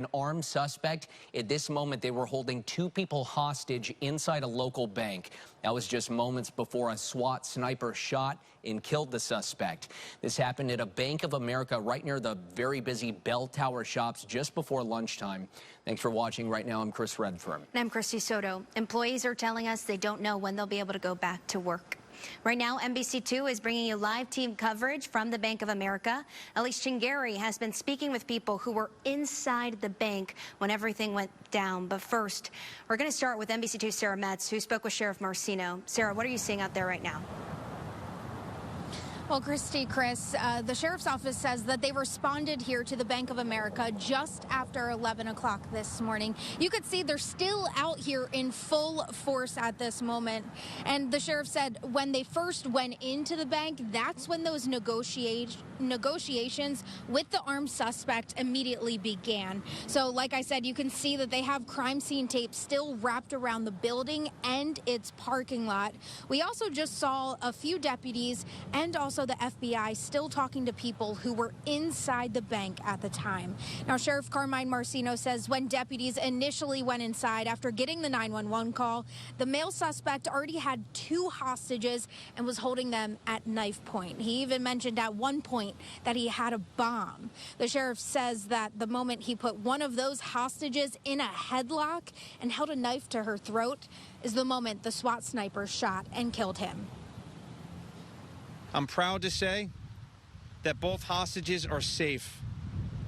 An armed suspect. At this moment, they were holding two people hostage inside a local bank. That was just moments before a SWAT sniper shot and killed the suspect. This happened at a Bank of America right near the very busy Bell Tower shops just before lunchtime. Thanks for watching. Right now, I'm Chris Redfern. And I'm Christy Soto. Employees are telling us they don't know when they'll be able to go back to work. Right now, NBC2 is bringing you live team coverage from the Bank of America. Elise Chingari has been speaking with people who were inside the bank when everything went down. But first, we're going to start with NBC2's Sarah Metz, who spoke with Sheriff Marcino. Sarah, what are you seeing out there right now? Well, Christy, Chris, the sheriff's office says that they responded here to the Bank of America just after 11 o'clock this morning. You could see they're still out here in full force at this moment. And the sheriff said when they first went into the bank, that's when those negotiations with the armed suspect immediately began. So like I said, you can see that they have crime scene tape still wrapped around the building and its parking lot. We also just saw a few deputies and also the FBI still talking to people who were inside the bank at the time. Now, Sheriff Carmine Marcino says when deputies initially went inside after getting the 911 call, the male suspect already had two hostages and was holding them at knife point. He even mentioned at one point that he had a bomb. The sheriff says that the moment he put one of those hostages in a headlock and held a knife to her throat is the moment the SWAT sniper shot and killed him. I'm proud to say that both hostages are safe.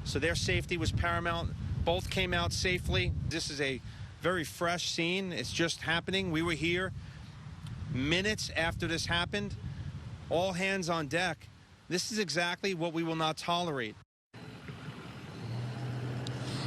So their safety was paramount. Both came out safely. This is a very fresh scene. It's just happening. We were here minutes after this happened. All hands on deck. This is exactly what we will not tolerate.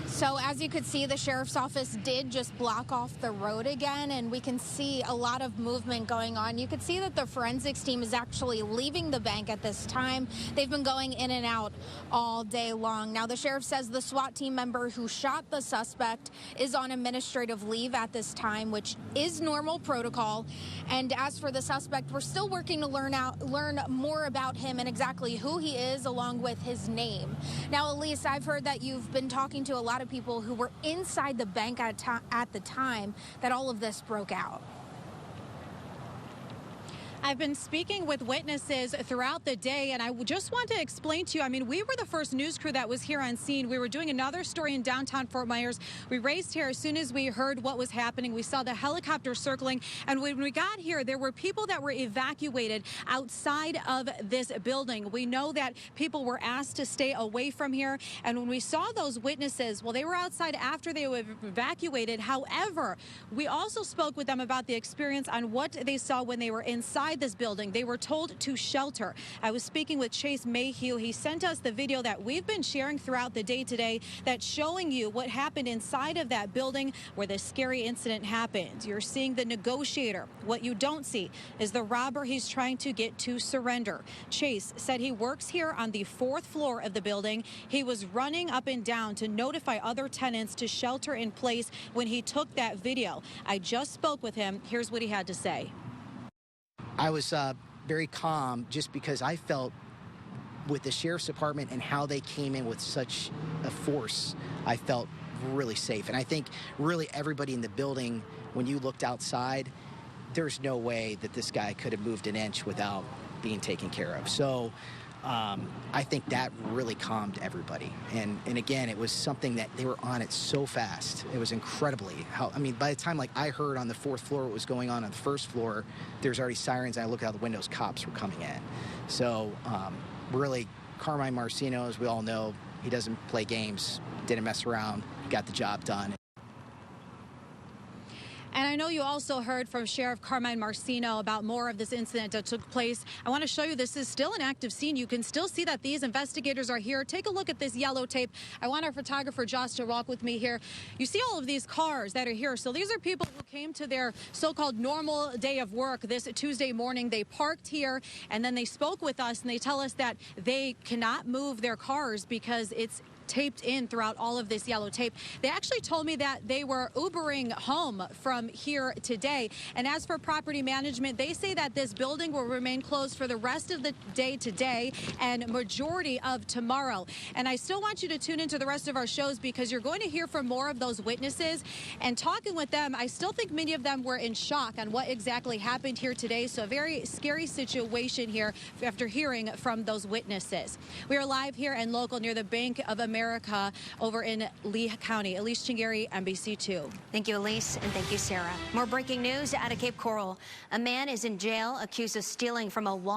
So as you could see, the sheriff's office did just block off the road again, and we can see a lot of movement going on. You could see that the forensics team is actually leaving the bank at this time. They've been going in and out all day long. Now, the sheriff says the SWAT team member who shot the suspect is on administrative leave at this time, which is normal protocol. And as for the suspect, we're still working to learn more about him and exactly who he is, along with his name. Now, Elise, I've heard that you've been talking to a lot of people who were inside the bank at the time that all of this broke out. I've been speaking with witnesses throughout the day, and I just want to explain to you, I mean, we were the first news crew that was here on scene. We were doing another story in downtown Fort Myers. We raced here as soon as we heard what was happening. We saw the helicopter circling, and when we got here, there were people that were evacuated outside of this building. We know that people were asked to stay away from here, and when we saw those witnesses, well, they were outside after they were evacuated. However, we also spoke with them about the experience on what they saw when they were inside this building. They were told to shelter. I was speaking with Chase Mayhew. He sent us the video that we've been sharing throughout the day today that's showing you what happened inside of that building where the scary incident happened. You're seeing the negotiator. What you don't see is the robber he's trying to get to surrender. Chase said he works here on the 4th floor of the building. He was running up and down to notify other tenants to shelter in place when he took that video. I just spoke with him. Here's what he had to say. I was very calm just because I felt with the sheriff's department and how they came in with such a force, I felt really safe. And I think really everybody in the building, when you looked outside, there's no way that this guy could have moved an inch without being taken care of. So I think that really calmed everybody. And again, it was something that they were on it so fast. It was incredibly I mean, by the time like I heard on the 4th floor what was going on the 1st floor, there's already sirens. And I looked out the windows, cops were coming in. So really, Carmine Marcino, as we all know, he doesn't play games, didn't mess around, got the job done. And I know you also heard from Sheriff Carmine Marcino about more of this incident that took place. I want to show you this is still an active scene. You can still see that these investigators are here. Take a look at this yellow tape. I want our photographer Josh to walk with me here. You see all of these cars that are here. So these are people who came to their so-called normal day of work this Tuesday morning. They parked here and then they spoke with us and they tell us that they cannot move their cars because it's taped in throughout all of this yellow tape. They actually told me that they were Ubering home from here today. And as for property management, they say that this building will remain closed for the rest of the day today and majority of tomorrow. And I still want you to tune into the rest of our shows because you're going to hear from more of those witnesses. And talking with them, I still think many of them were in shock on what exactly happened here today. So a very scary situation here after hearing from those witnesses. We are live here and local near the Bank of America over in Lee County. Elise Chingari, NBC2. Thank you, Elise, and thank you, Sarah. More breaking news out of Cape Coral. A man is in jail accused of stealing from a Walmart.